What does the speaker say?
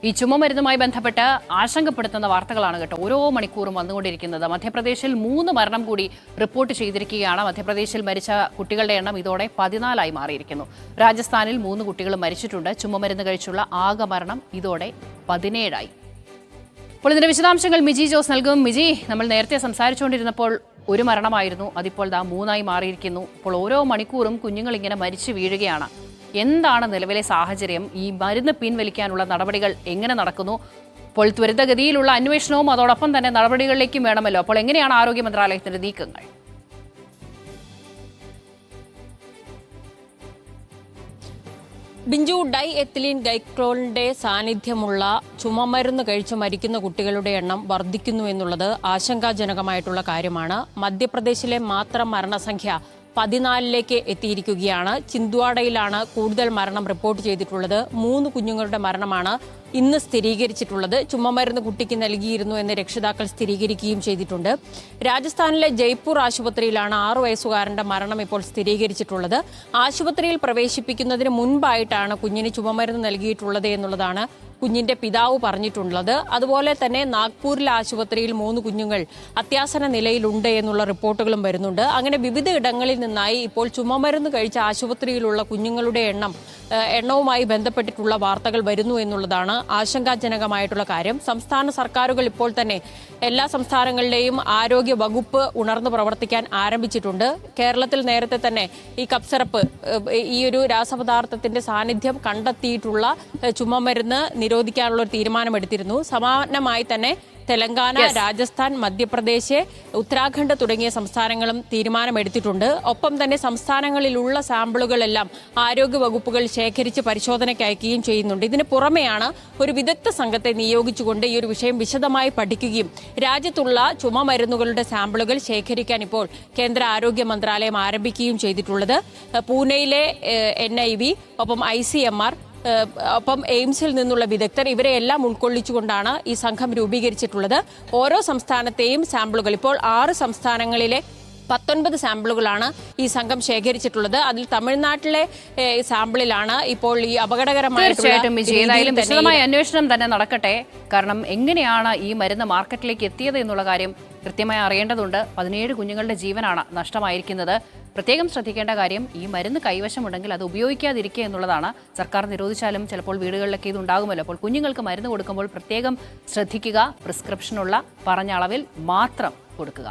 ഈ ചുമമരുന്നുമായി ബന്ധപ്പെട്ട് ആശങ്കപ്പെടുത്തുന്ന വാർത്തകളാണ് കേട്ടോ ഓരോ മണിക്കൂറും വന്നുകൊണ്ടിരിക്കുന്നത്. മധ്യപ്രദേശിൽ 3 മരണം കൂടി റിപ്പോർട്ട് ചെയ്തിരിക്കുകയാണ്. മധ്യപ്രദേശിൽ മരിച്ച കുട്ടികളുടെ എണ്ണം ഇതോടെ 14 മാറിയിരിക്കുന്നു. രാജസ്ഥാനിൽ 3 കുട്ടികൾ മരിച്ചിട്ടുണ്ട്. ചുമമരുന്ന് കഴിച്ചുള്ള ആകെ മരണം ഇതോടെ 17. അപ്പോൾ ഇതിന്റെ വിശദാംശങ്ങൾ മിജി ജോസ് നൽകും. മിജി, നമ്മൾ നേരത്തെ സംസാരിച്ചുകൊണ്ടിരുന്നപ്പോൾ 1 മരണമായിരുന്നു, അതിപ്പോൾ 3 മാറിയിരിക്കുന്നു. അപ്പോൾ ഓരോ മണിക്കൂറും കുഞ്ഞുങ്ങൾ ഇങ്ങനെ മരിച്ചു വീഴുകയാണ്. എന്താണ് നിലവിലെ സാഹചര്യം? ഈ മരുന്ന് പിൻവലിക്കാനുള്ള നടപടികൾ എങ്ങനെ നടക്കുന്നു? അപ്പോൾ ത്വരിതഗതിയിലുള്ള അന്വേഷണവും അതോടൊപ്പം തന്നെ നടപടികളിലേക്കും വേണമല്ലോ. അപ്പോൾ എങ്ങനെയാണ് ആരോഗ്യ മന്ത്രാലയത്തിന്റെ നീക്കങ്ങൾ? ബിഞ്ചു, ഡൈ എത്തിലീൻ ഗൈക്ലോളിന്റെ സാന്നിധ്യമുള്ള ചുമമരുന്ന് കഴിച്ച് മരിക്കുന്ന കുട്ടികളുടെ എണ്ണം വർദ്ധിക്കുന്നു എന്നുള്ളത് ആശങ്കാജനകമായിട്ടുള്ള കാര്യമാണ്. മധ്യപ്രദേശിലെ മാത്രം മരണസംഖ്യ 14 എത്തിയിരിക്കുകയാണ്. ചിന്ദ്വാഡയിലാണ് കൂടുതൽ മരണം റിപ്പോർട്ട് ചെയ്തിട്ടുള്ളത്. 3 കുഞ്ഞുങ്ങളുടെ മരണമാണ് ഇന്ന് സ്ഥിരീകരിച്ചിട്ടുള്ളത്. ചുമമരുന്ന് കുട്ടിക്ക് നൽകിയിരുന്നു എന്ന് രക്ഷിതാക്കൾ സ്ഥിരീകരിക്കുകയും ചെയ്തിട്ടുണ്ട്. രാജസ്ഥാനിലെ ജയ്പൂർ ആശുപത്രിയിലാണ് 6 വയസ്സുകാരന്റെ മരണം ഇപ്പോൾ സ്ഥിരീകരിച്ചിട്ടുള്ളത്. ആശുപത്രിയിൽ പ്രവേശിപ്പിക്കുന്നതിന് മുൻപായിട്ടാണ് കുഞ്ഞിന് ചുമമരുന്ന് നൽകിയിട്ടുള്ളത് എന്നുള്ളതാണ് കുഞ്ഞിന്റെ പിതാവ് പറഞ്ഞിട്ടുള്ളത്. അതുപോലെ തന്നെ നാഗ്പൂരിലെ ആശുപത്രിയിൽ 3 കുഞ്ഞുങ്ങൾ അത്യാസന്ന നിലയിലുണ്ട് എന്നുള്ള റിപ്പോർട്ടുകളും വരുന്നുണ്ട്. അങ്ങനെ വിവിധ ഇടങ്ങളിൽ നിന്നായി ഇപ്പോൾ ചുമമരുന്ന് കഴിച്ച ആശുപത്രിയിലുള്ള കുഞ്ഞുങ്ങളുടെ എണ്ണവുമായി ബന്ധപ്പെട്ടിട്ടുള്ള വാർത്തകൾ വരുന്നു എന്നുള്ളതാണ് ആശങ്കാജനകമായിട്ടുള്ള കാര്യം. സംസ്ഥാന സർക്കാരുകൾ ഇപ്പോൾ തന്നെ എല്ലാ സംസ്ഥാനങ്ങളിലെയും ആരോഗ്യ വകുപ്പ് ഉണർന്നു പ്രവർത്തിക്കാൻ ആരംഭിച്ചിട്ടുണ്ട്. കേരളത്തിൽ നേരത്തെ തന്നെ ഈ കപ്സിറപ്പ്, ഈ ഒരു രാസപദാർത്ഥത്തിന്റെ സാന്നിധ്യം കണ്ടെത്തിയിട്ടുള്ള ചുമമരുന്ന് നിരോധിക്കാനുള്ള ഒരു തീരുമാനമെടുത്തിരുന്നു. സമാനമായി തന്നെ തെലങ്കാന, രാജസ്ഥാൻ, മധ്യപ്രദേശ്, ഉത്തരാഖണ്ഡ് തുടങ്ങിയ സംസ്ഥാനങ്ങളും തീരുമാനമെടുത്തിട്ടുണ്ട്. ഒപ്പം തന്നെ സംസ്ഥാനങ്ങളിലുള്ള സാമ്പിളുകളെല്ലാം ആരോഗ്യ വകുപ്പുകൾ ശേഖരിച്ച് പരിശോധനയ്ക്ക് അയക്കുകയും ചെയ്യുന്നുണ്ട്. ഇതിന് പുറമെയാണ് ഒരു വിദഗ്ധ സംഘത്തെ നിയോഗിച്ചുകൊണ്ട് ഈ ഒരു വിഷയം വിശദമായി പഠിക്കുകയും രാജ്യത്തുള്ള ചുമമരുന്നുകളുടെ സാമ്പിളുകൾ ശേഖരിക്കാൻ ഇപ്പോൾ കേന്ദ്ര ആരോഗ്യ മന്ത്രാലയം ആരംഭിക്കുകയും ചെയ്തിട്ടുള്ളത്. പൂനെയിലെ NIV, ഒപ്പം ICMR, ഒപ്പം എയിംസിൽ നിന്നുള്ള വിദഗ്ധർ, ഇവരെയെല്ലാം ഉൾക്കൊള്ളിച്ചുകൊണ്ടാണ് ഈ സംഘം രൂപീകരിച്ചിട്ടുള്ളത്. ഓരോ സംസ്ഥാനത്തെയും സാമ്പിളുകൾ, ഇപ്പോൾ 6 സംസ്ഥാനങ്ങളിലെ 19 സാമ്പിളുകളാണ് ഈ സംഘം ശേഖരിച്ചിട്ടുള്ളത്. അതിൽ തമിഴ്നാട്ടിലെ സാമ്പിളിലാണ് ഇപ്പോൾ ഈ വിശദമായ അന്വേഷണം തന്നെ നടക്കട്ടെ. കാരണം എങ്ങനെയാണ് ഈ മരുന്ന് മാർക്കറ്റിലേക്ക് എത്തിയത് എന്നുള്ള കാര്യം കൃത്യമായി അറിയേണ്ടതുണ്ട്. 17 കുഞ്ഞുങ്ങളുടെ ജീവനാണ് നഷ്ടമായിരിക്കുന്നത്. പ്രത്യേകം ശ്രദ്ധിക്കേണ്ട കാര്യം, ഈ മരുന്ന് കൈവശമുണ്ടെങ്കിൽ അത് ഉപയോഗിക്കാതിരിക്കുക എന്നുള്ളതാണ്. സർക്കാർ നിരോധിച്ചാലും ചിലപ്പോൾ വീടുകളിലൊക്കെ ഇത് ഉണ്ടാകുമല്ലോ. അപ്പോൾ കുഞ്ഞുങ്ങൾക്ക് മരുന്ന് കൊടുക്കുമ്പോൾ പ്രത്യേകം ശ്രദ്ധിക്കുക. പ്രിസ്ക്രിപ്ഷനുള്ള പറഞ്ഞ അളവിൽ മാത്രം കൊടുക്കുക.